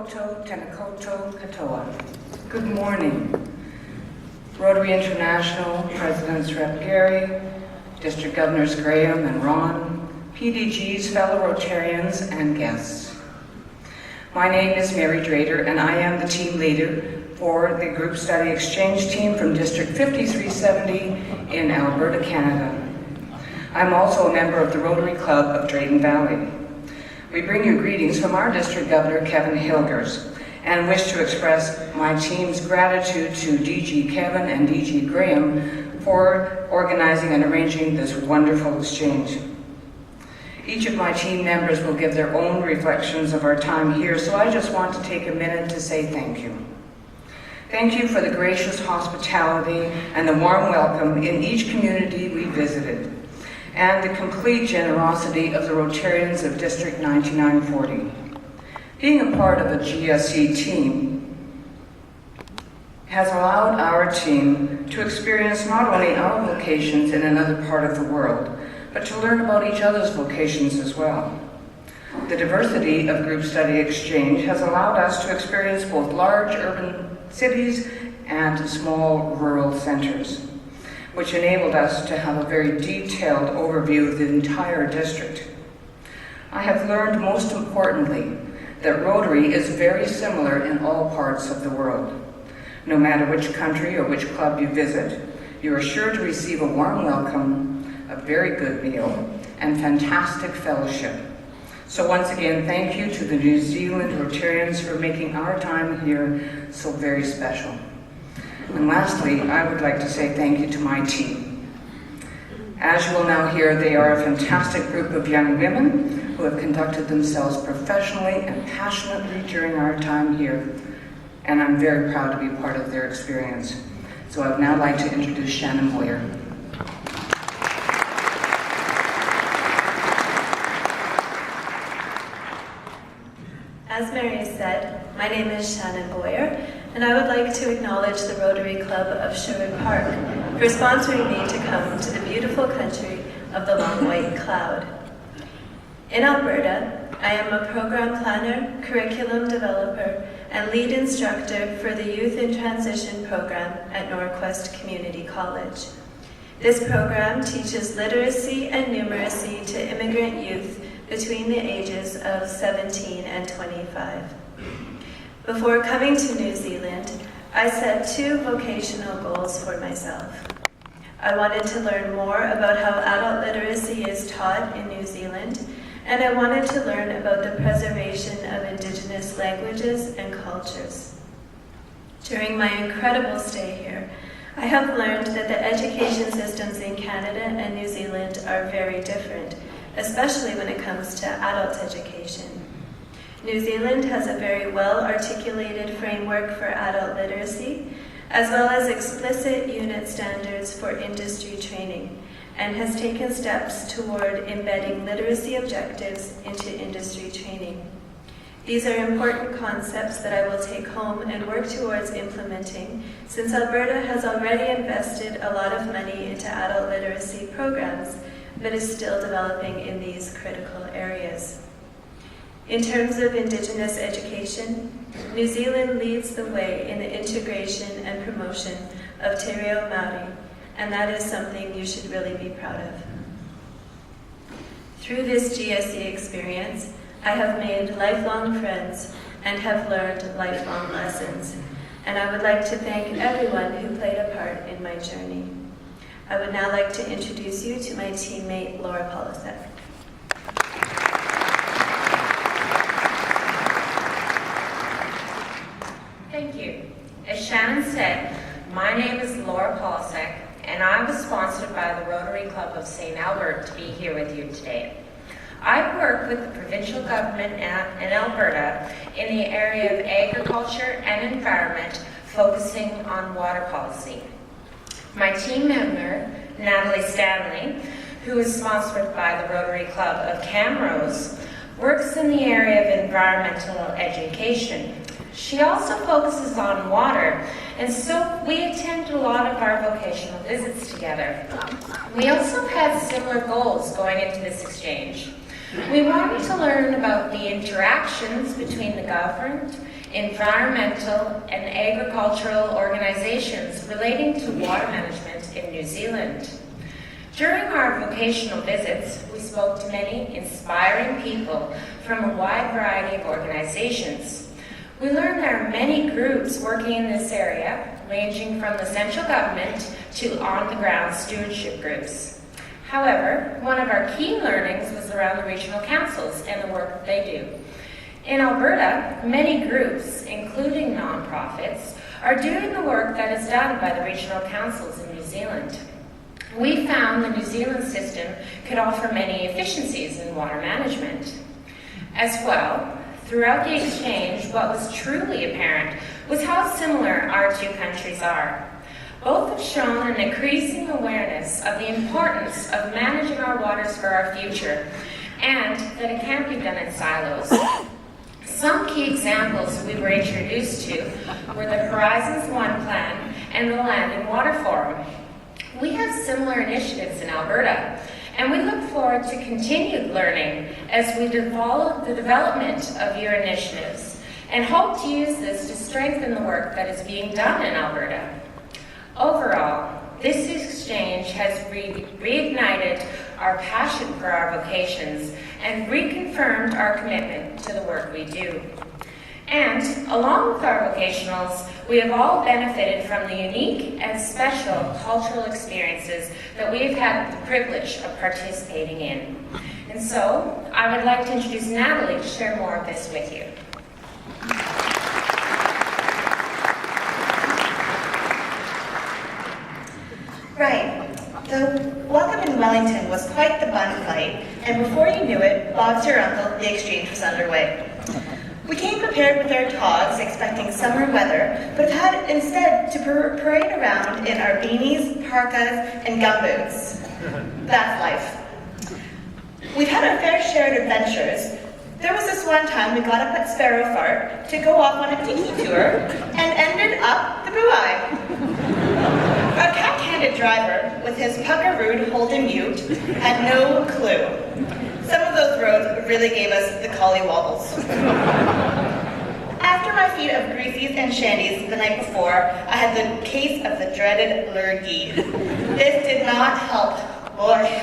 Koto Tenakoto Katoa. Good morning. Rotary International, Presidents Rep. Gary, District Governors Graham and Ron, PDGs, fellow Rotarians, and guests. My name is Mary Drader, and I am the team leader for the Group Study Exchange team from District 5370 in Alberta, Canada. I'm also a member of the Rotary Club of Drayton Valley. We bring you greetings from our District Governor, Kevin Hilgers, and wish to express my team's gratitude to DG Kevin and DG Graham for organizing and arranging this wonderful exchange. Each of my team members will give their own reflections of our time here, so I just want to take a minute to say thank you. Thank you for the gracious hospitality and the warm welcome in each community we visited, and the complete generosity of the Rotarians of District 9940. Being a part of a GSE team has allowed our team to experience not only our vocations in another part of the world, but to learn about each other's vocations as well. The diversity of Group Study Exchange has allowed us to experience both large urban cities and small rural centers, which enabled us to have a very detailed overview of the entire district. I have learned, most importantly, that Rotary is very similar in all parts of the world. No matter which country or which club you visit, you are sure to receive a warm welcome, a very good meal, and fantastic fellowship. So once again, thank you to the New Zealand Rotarians for making our time here so very special. And lastly, I would like to say thank you to my team. As you will now hear, they are a fantastic group of young women who have conducted themselves professionally and passionately during our time here, and I'm very proud to be part of their experience. So I would now like to introduce Shannon Boyer. As Mary said, my name is Shannon Boyer, and I would like to acknowledge the Rotary Club of Sherwood Park for sponsoring me to come to the beautiful country of the long white cloud. In Alberta, I am a program planner, curriculum developer, and lead instructor for the Youth in Transition program at Norquest Community College. This program teaches literacy and numeracy to immigrant youth between the ages of 17 and 25. Before coming to New Zealand, I set 2 vocational goals for myself. I wanted to learn more about how adult literacy is taught in New Zealand, and I wanted to learn about the preservation of Indigenous languages and cultures. During my incredible stay here, I have learned that the education systems in Canada and New Zealand are very different, especially when it comes to adult education. New Zealand has a very well-articulated framework for adult literacy, as well as explicit unit standards for industry training, and has taken steps toward embedding literacy objectives into industry training. These are important concepts that I will take home and work towards implementing, since Alberta has already invested a lot of money into adult literacy programs, but is still developing in these critical areas. In terms of Indigenous education, New Zealand leads the way in the integration and promotion of Te Reo Māori, and that is something you should really be proud of. Through this GSE experience, I have made lifelong friends and have learned lifelong lessons, and I would like to thank everyone who played a part in my journey. I would now like to introduce you to my teammate, Laura Polisek. Thank you. As Shannon said, my name is Laura Polisek, and I was sponsored by the Rotary Club of St. Albert to be here with you today. I work with the provincial government in Alberta in the area of agriculture and environment, focusing on water policy. My team member, Natalie Stanley, who is sponsored by the Rotary Club of Camrose, works in the area of environmental education. She also focuses on water, and so we attend a lot of our vocational visits together. We also had similar goals going into this exchange. We wanted to learn about the interactions between the government, environmental, and agricultural organizations relating to water management in New Zealand. During our vocational visits, we spoke to many inspiring people from a wide variety of organizations. We learned there are many groups working in this area, ranging from the central government to on-the-ground stewardship groups. However, one of our key learnings was around the regional councils and the work that they do. In Alberta, many groups, including nonprofits, are doing the work that is done by the regional councils in New Zealand. We found the New Zealand system could offer many efficiencies in water management. As well, throughout the exchange, what was truly apparent was how similar our two countries are. Both have shown an increasing awareness of the importance of managing our waters for our future, and that it can't be done in silos. Some key examples we were introduced to were the Horizons 1 plan and the Land and Water Forum. We have similar initiatives in Alberta, and we look forward to continued learning as we follow the development of your initiatives and hope to use this to strengthen the work that is being done in Alberta. Overall, this exchange has reignited our passion for our vocations and reconfirmed our commitment to the work we do. And, along with our vocationals, we have all benefited from the unique and special cultural experiences that we have had the privilege of participating in. And so, I would like to introduce Natalie to share more of this with you. Right. The welcome in Wellington was quite the bun fight, and before you knew it, Bob's your uncle, the exchange was underway. We came prepared with our togs, expecting summer weather, but had instead to parade around in our beanies, parkas, and gumboots. That's life. We've had our fair share of adventures. There was this one time we got up at Sparrow Fart to go off on a tiki tour and ended up the Buai. A cack-handed driver, with his puckarood Holden Ute, had no clue. Some of those roads really gave us the collie wobbles. After my feet of greasies and shandies the night before, I had the case of the dreaded lurgy. This did not help. Boy.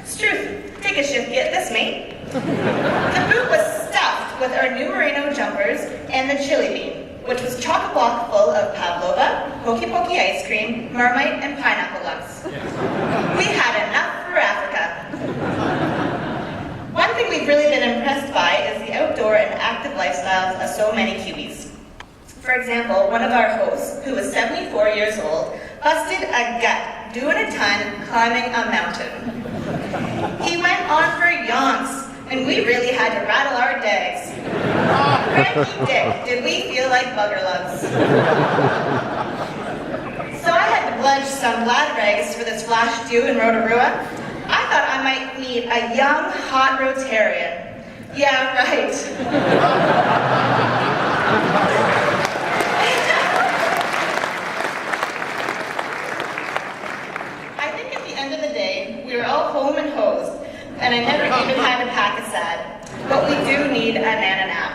Struth, take a shift, get this, mate. The boot was stuffed with our new merino jumpers and the chili bean, which was chock-a-block full of pavlova, hokey pokey ice cream, Marmite, and pineapple lumps. We had enough for Africa. One thing we've really been impressed by is the outdoor and active lifestyles of so many Kiwis. For example, one of our hosts, who was 74 years old, busted a gut doing a ton climbing a mountain. He went on for yonks, and we really had to rattle our dags. Cranky dick, did we feel like bugger lugs. So I had to bludge some lad rags for this flash due in Rotorua. I thought I might meet a young, hot Rotarian. Yeah, right. I think at the end of the day, we were all home and hosed, and I never even had a pack of sad. But we do need a nana nap.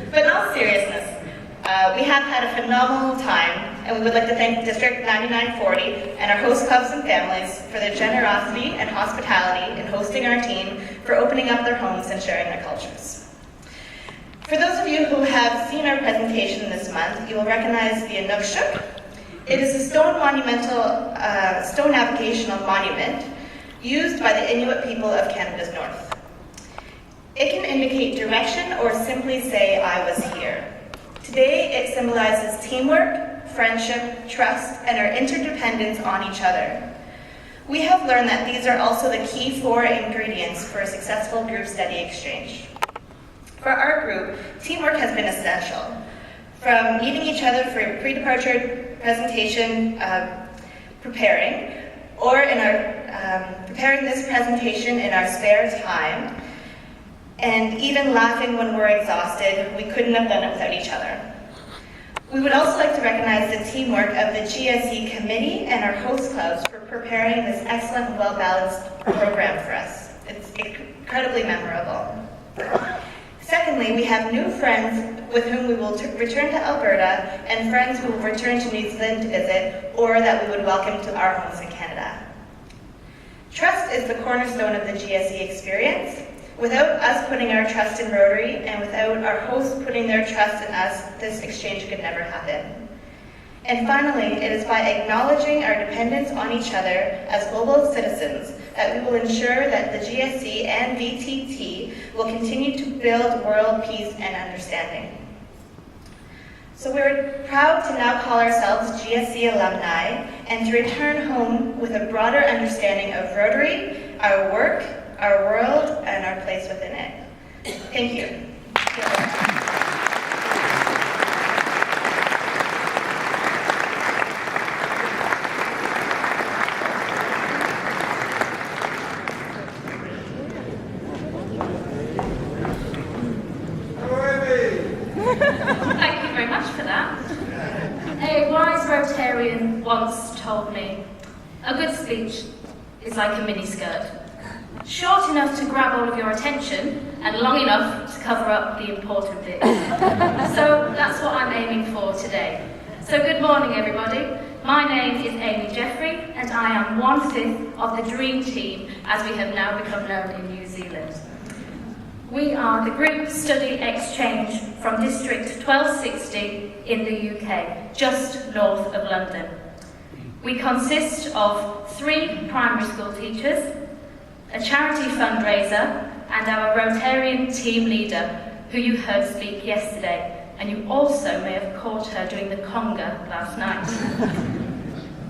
But in all seriousness, we have had a phenomenal time, and we would like to thank District 9940 and our host clubs and families for their generosity and hospitality in hosting our team, for opening up their homes and sharing their cultures. For those of you who have seen our presentation this month, you will recognize the Inukshuk. It is a stone navigational monument used by the Inuit people of Canada's north. It can indicate direction or simply say, I was here. Today, it symbolizes teamwork, friendship, trust, and our interdependence on each other. We have learned that these are also the key 4 ingredients for a successful group study exchange. For our group, teamwork has been essential. From meeting each other for pre-departure presentation preparing, or in our preparing this presentation in our spare time, and even laughing when we're exhausted, we couldn't have done it without each other. We would also like to recognize the teamwork of the GSE committee and our host clubs for preparing this excellent and well-balanced program for us. It's incredibly memorable. Secondly, we have new friends with whom we will return to Alberta and friends who will return to New Zealand to visit or that we would welcome to our homes in Canada. Trust is the cornerstone of the GSE experience. Without us putting our trust in Rotary and without our hosts putting their trust in us, this exchange could never happen. And finally, it is by acknowledging our dependence on each other as global citizens that we will ensure that the GSE and VTT will continue to build world peace and understanding. So we're proud to now call ourselves GSE alumni and to return home with a broader understanding of Rotary, our work, our world, and our place within it. Thank you. Thank you very much for that. A wise Rotarian once told me, a good speech is like a miniskirt. Short enough to grab all of your attention and long enough to cover up the important bits. So that's what I'm aiming for today. So good morning, everybody. My name is Amy Jeffrey and I am 1/5 of the Dream Team as we have now become known in New Zealand. We are the group study exchange from District 1260 in the UK, just north of London. We consist of 3 primary school teachers, a charity fundraiser, and our Rotarian team leader, who you heard speak yesterday, and you also may have caught her doing the conga last night.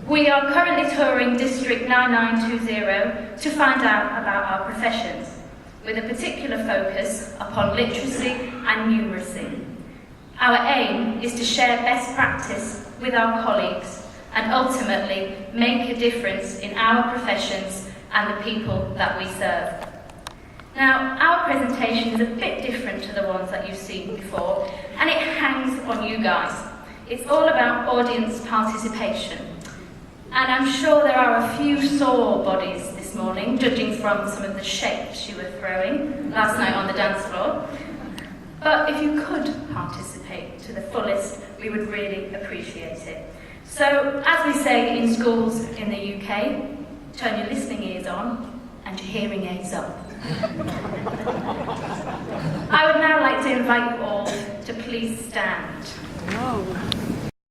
We are currently touring District 9920 to find out about our professions, with a particular focus upon literacy and numeracy. Our aim is to share best practice with our colleagues and ultimately make a difference in our professions and the people that we serve. Now, our presentation is a bit different to the ones that you've seen before, and it hangs on you guys. It's all about audience participation. And I'm sure there are a few sore bodies this morning, judging from some of the shapes you were throwing last night on the dance floor. But if you could participate to the fullest, we would really appreciate it. So, as we say in schools in the UK, turn your listening ears on and your hearing aids up. I would now like to invite you all to please stand.